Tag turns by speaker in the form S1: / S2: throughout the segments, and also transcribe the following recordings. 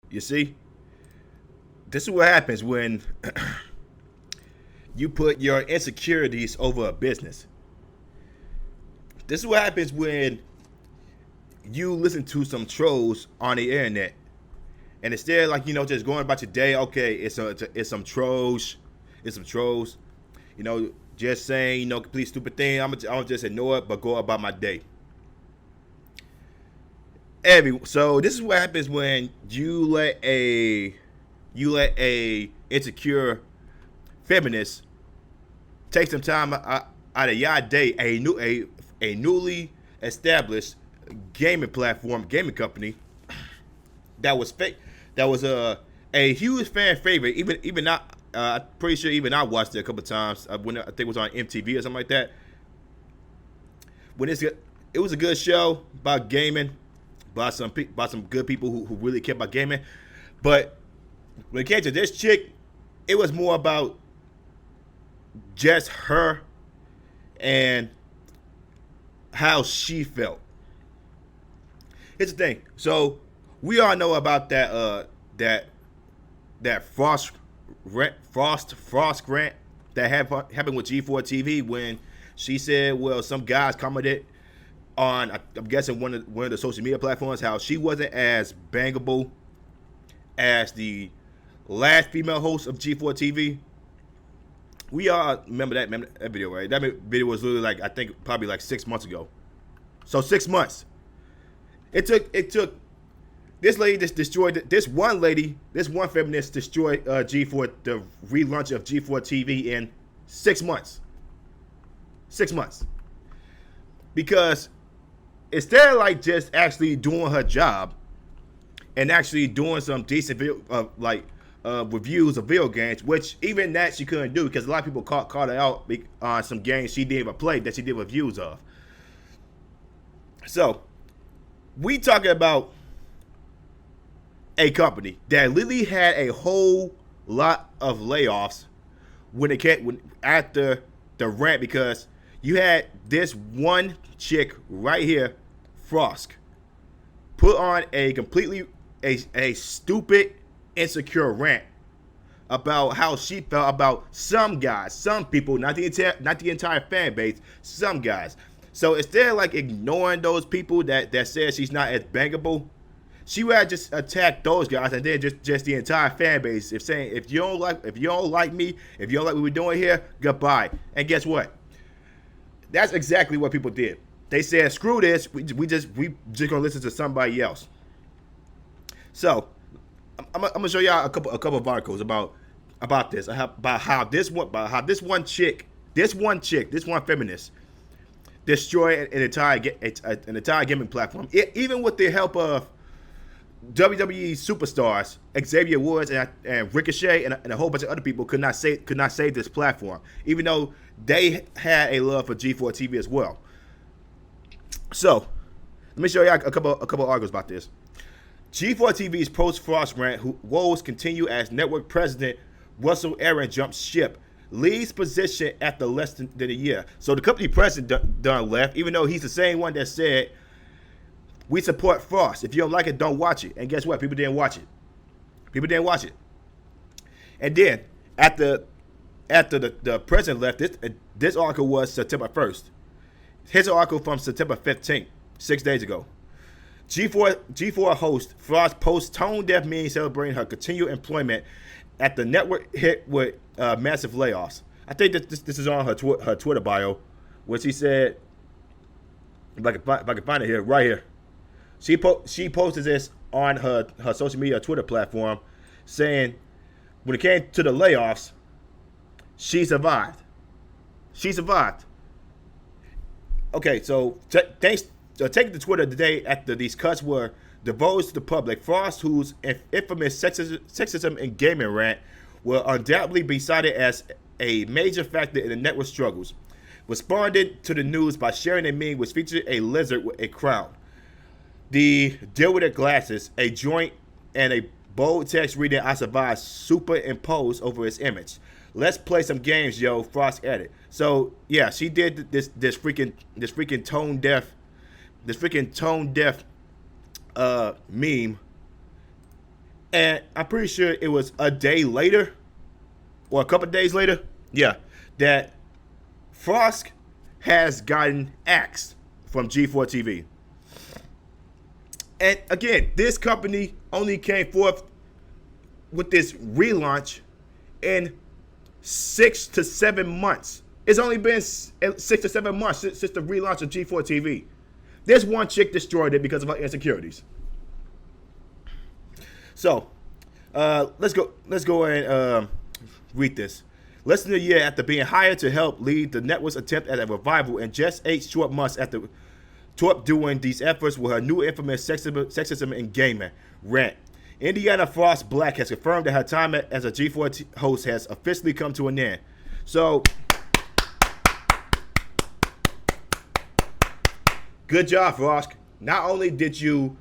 S1: You see, this is what happens when you put your insecurities over a business. This is what happens when you listen to some trolls on the internet, and instead, like, just going about your day. Okay, it's some trolls, just saying, complete stupid thing. I'm just ignore it, but go about my day. So this is what happens when you let a insecure feminist take some time out of your day. A newly established gaming company that was fake, that was a huge fan favorite. Even not, I'm pretty sure even I watched it a couple times when I think it was on MTV or something like that. When it was a good show about gaming, by some good people who really care about gaming. But when it came to this chick, it was more about just her and how she felt. Here's the thing. So we all know about that Frost rant that happened with G4 TV when she said, well, some guys commented on, I'm guessing one of the social media platforms, how she wasn't as bangable as the last female host of G4 TV. We all remember that video, right? That video was literally, like, I think probably like 6 months ago. So 6 months. It took this lady just destroyed this one feminist destroyed G4, the relaunch of G4 TV, in 6 months. 6 months. Because instead of, like, just actually doing her job and actually doing some decent reviews of video games, which even that she couldn't do because a lot of people caught her out on some games she didn't even play that she did reviews of. So we talking about a company that literally had a whole lot of layoffs after the rant, because you had this one chick right here, Frosk, put on a completely a stupid, insecure rant about how she felt about some guys, some people, not the entire fan base, some guys. So instead of, like, ignoring those people that said she's not as bangable, she would have just attacked those guys and then just the entire fan base, if you don't like me, if you don't like what we're doing here, goodbye. And guess what? That's exactly what people did. They said, screw this, we just gonna listen to somebody else. So I'm gonna show y'all a couple of articles about this, about how this one feminist destroyed an entire gaming platform, even with the help of WWE superstars Xavier Woods and Ricochet and a whole bunch of other people could not save this platform, even though they had a love for G4 TV as well. So let me show y'all a couple articles about this. G4 TV's post-Frost rant woes continue as network president Russell Aaron jumps ship, leaves position after less than a year. So the company president done left, even though he's the same one that said, we support Frost. If you don't like it, don't watch it. And guess what? People didn't watch it. And then after the president left, this article was September 1st. Here's an article from September 15th, 6 days ago. G4 host Frost posts tone-deaf meme celebrating her continued employment at the network hit with massive layoffs. I think that this is on her Twitter bio, where she said, if I can find it here, right here. She posted this on her social media Twitter platform, saying when it came to the layoffs, she survived. Okay, so thanks. Taking to Twitter the day after these cuts were divulged to the public, Frost, whose infamous sexism and gaming rant will undoubtedly be cited as a major factor in the network struggles, responded to the news by sharing a meme which featured a lizard with a crown, the deal with the glasses, a joint, and a bold text reading "I survived" superimposed over its image. Let's play some games, yo, Frost added. So yeah, she did this freaking tone deaf meme And I'm pretty sure it was a day later or a couple of days later, yeah, that Frosk has gotten axed from G4 TV. And again, this company only came forth with this relaunch in 6 to 7 months. It's only been 6 to 7 months since the relaunch of G4 TV. This one chick destroyed it because of her insecurities. So, let's go and read this. Less than a year after being hired to help lead the network's attempt at a revival, and just 8 short months after Torp doing these efforts with her new infamous sexism in gaming rant, Indiana Frost Black has confirmed that her time as a G4 host has officially come to an end. So, good job, Frosk. Not only did you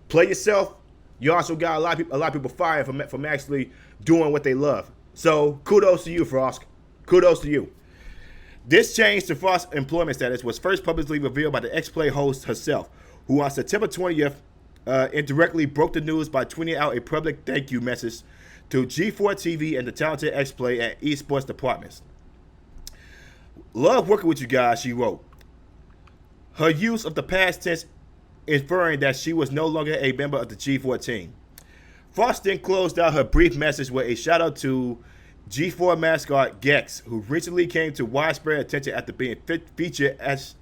S1: play yourself, you also got a lot of people fired from actually doing what they love. So kudos to you, Frosk. Kudos to you. This change to Frost's employment status was first publicly revealed by the X-Play host herself, who on September 20th indirectly broke the news by tweeting out a public thank you message to G4 TV and the talented X-Play and esports departments. Love working with you guys, she wrote. Her use of the past tense inferring that she was no longer a member of the G4 team. Frost then closed out her brief message with a shout out to G4 mascot Gex, who recently came to widespread attention after being featured as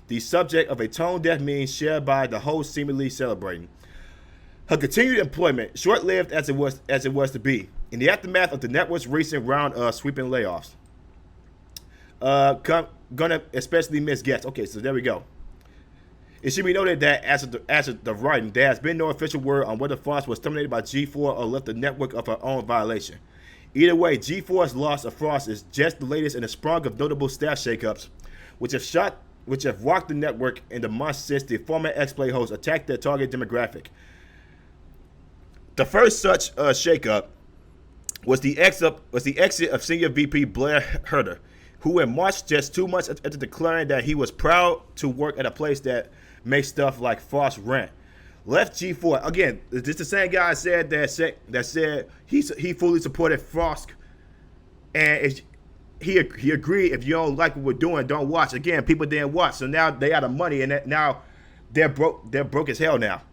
S1: the subject of a tone-deaf meme shared by the host seemingly celebrating. Her continued employment, short-lived as it was to be, in the aftermath of the network's recent round of sweeping layoffs. Gonna especially miss Gex. Okay, so there we go. It should be noted that as of the writing, there has been no official word on whether Frost was terminated by G4 or left the network of her own violation. Either way, G4's loss of Frost is just the latest in a sprung of notable staff shakeups, which have rocked the network in the months since the former X-Play host attacked their target demographic. The first such shakeup was the exit of senior VP Blair Herter, who in March, just 2 months after declaring that he was proud to work at a place that makes stuff like Frost rent, left G4. Again, this the same guy that said he fully supported Frosk, and he agreed if you don't like what we're doing, don't watch. Again, people didn't watch, so now they out of money, and now they're broke as hell now.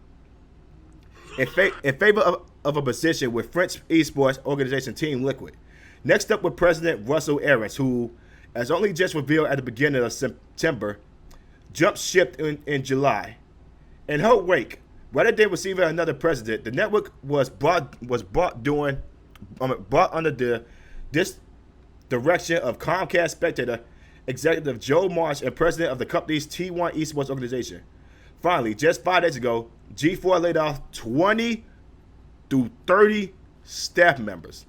S1: In favor of a position with French esports organization Team Liquid. Next up with President Russell Aarons, who, as only just revealed at the beginning of September, jumped ship in July. In her wake, rather than receiving another president, the network was brought under this direction of Comcast Spectator executive Joe Marsh and president of the company's T1 esports organization. Finally, just 5 days ago, G4 laid off 20 to 30 staff members.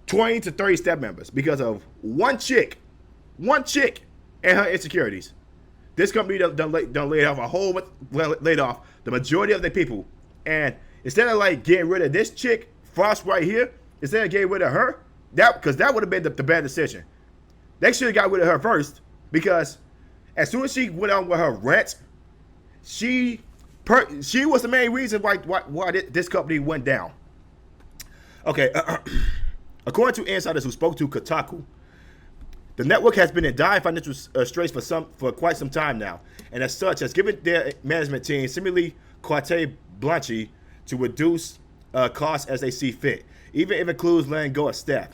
S1: 20 to 30 staff members because of one chick and her insecurities. This company done laid off the majority of their people. And instead of like getting rid of this chick, Frost right here, instead of getting rid of her, because that would have been the bad decision. They should have got rid of her first, because as soon as she went on with her rant, she was the main reason why this company went down. Okay, according to insiders who spoke to Kotaku, the network has been in dire financial straits for quite some time now, and as such has given their management team seemingly carte blanche to reduce costs as they see fit, even if it includes letting go of staff.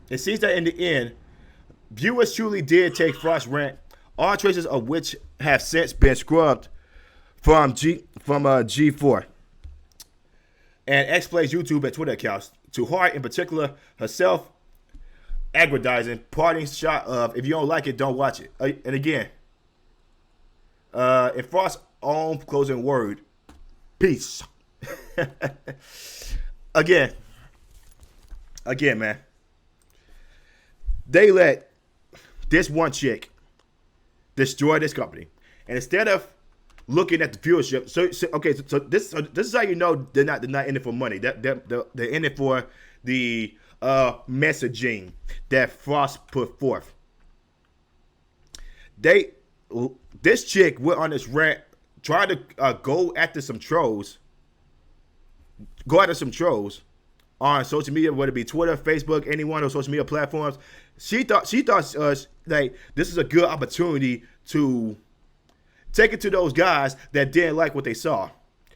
S1: It seems that in the end, viewers truly did take Frost's rant, all traces of which have since been scrubbed from G4 and X-Play's YouTube and Twitter accounts, to heart in particular herself aggrandizing parting shot of, if you don't like it, don't watch it. And again, in Frost's own closing word, peace. Again, man, they let this one chick destroy this company, and instead of looking at the viewership, so this is how you know they're not in it for money. They're in it for the messaging that Frost put forth. This chick went on this rant, tried to go after some trolls, go after some trolls on social media, whether it be Twitter, Facebook, any one of those social media platforms. She thought like this is a good opportunity to take it to those guys that didn't like what they saw.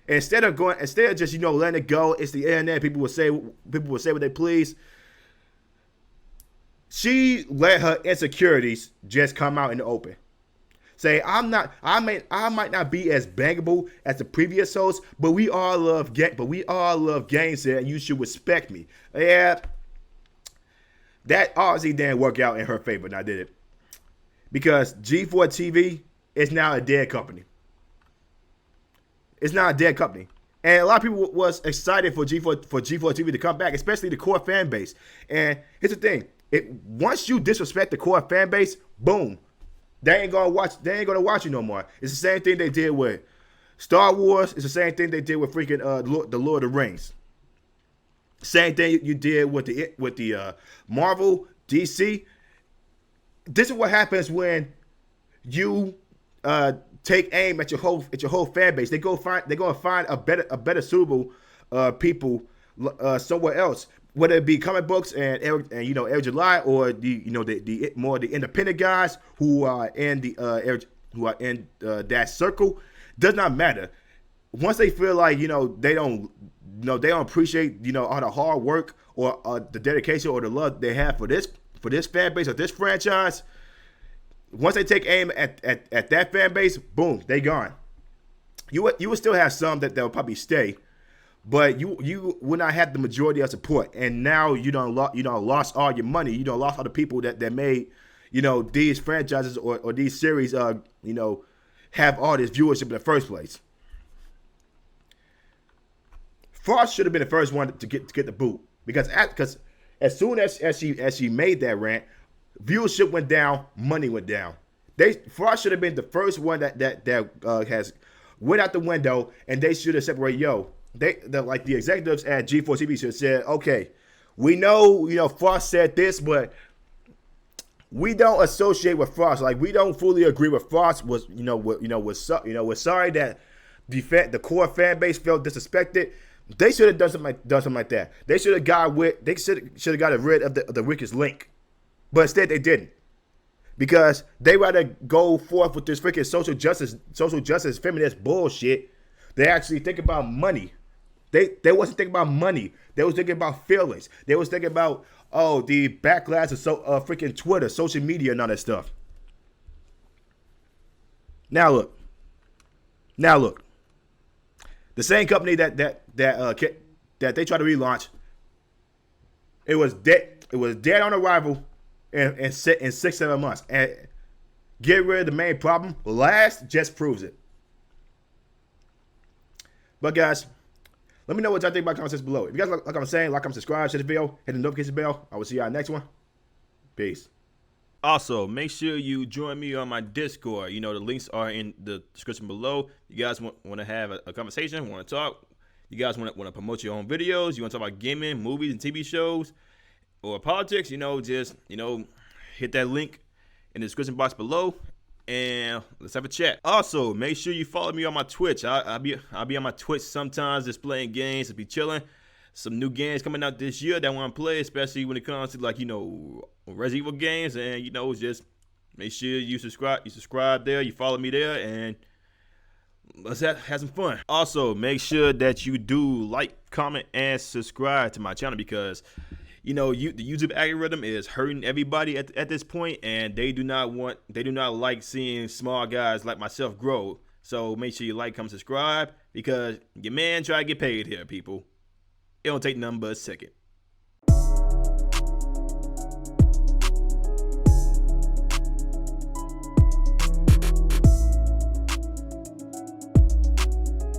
S1: And instead of just letting it go, it's the internet. People will say what they please. She let her insecurities just come out in the open. Say I might not be as bangable as the previous host, but we all love games here, and you should respect me. Yeah, that obviously didn't work out in her favor, now did it? Because G4 TV is now a dead company. It's not a dead company. And a lot of people was excited for G4 TV to come back, especially the core fan base. And here's the thing. Once you disrespect the core fan base, boom. They ain't gonna watch you no more. It's the same thing they did with Star Wars. It's the same thing they did with freaking the Lord of the Rings. Same thing you did with the Marvel, DC. This is what happens when you take aim at your whole fan base. They're gonna find a better suitable people somewhere else, whether it be comic books and Air July, or the more the independent guys who are in that circle. Does not matter. Once they feel like they don't appreciate all the hard work or the dedication or the love they have for this fan base or this franchise. Once they take aim at that fan base, boom, they gone. You will still have some that will probably stay, but you will not have the majority of support. And now you don't lost all your money. You don't lost all the people that made these franchises or these series have all this viewership in the first place. Frost should have been the first one to get the boot, because as soon as she made that rant, viewership went down, money went down. Frost should have been the first one that has went out the window, and they should have separated. Like the executives at G4 TV should have said, okay, we know Frost said this, but we don't associate with Frost. Like, we don't fully agree with Frost. Was sorry that the core fan base felt disrespected. They should have done something like that. They should have got rid of the weakest link. But instead they didn't, because they rather go forth with this freaking social justice feminist bullshit. They actually think about money. They wasn't thinking about money. They was thinking about feelings. They was thinking about the backlash of freaking Twitter, social media, and all that stuff. Now look. The same company that they tried to relaunch, it was dead on arrival. In 6-7 months, and get rid of the main problem last just proves it. But guys, let me know what y'all think about comments below. If you guys like I'm saying, like, subscribe to the video, hit the notification bell. I will see y'all next one. Peace. Also, make sure you join me on my Discord. The links are in the description below. You guys want to have a conversation, want to talk. You guys want to promote your own videos. You want to talk about gaming, movies, and TV shows, or politics, just hit that link in the description box below, and let's have a chat. Also, make sure you follow me on my Twitch. I'll be on my Twitch sometimes, just playing games, to be chilling. Some new games coming out this year that I want to play, especially when it comes to Resident Evil games, and just make sure you subscribe there, you follow me there, and let's have some fun. Also, make sure that you do like, comment, and subscribe to my channel, because the YouTube algorithm is hurting everybody at this point, and they do not like seeing small guys like myself grow. So make sure you like, comment, subscribe, because your man try to get paid here, people. It don't take nothing but a second.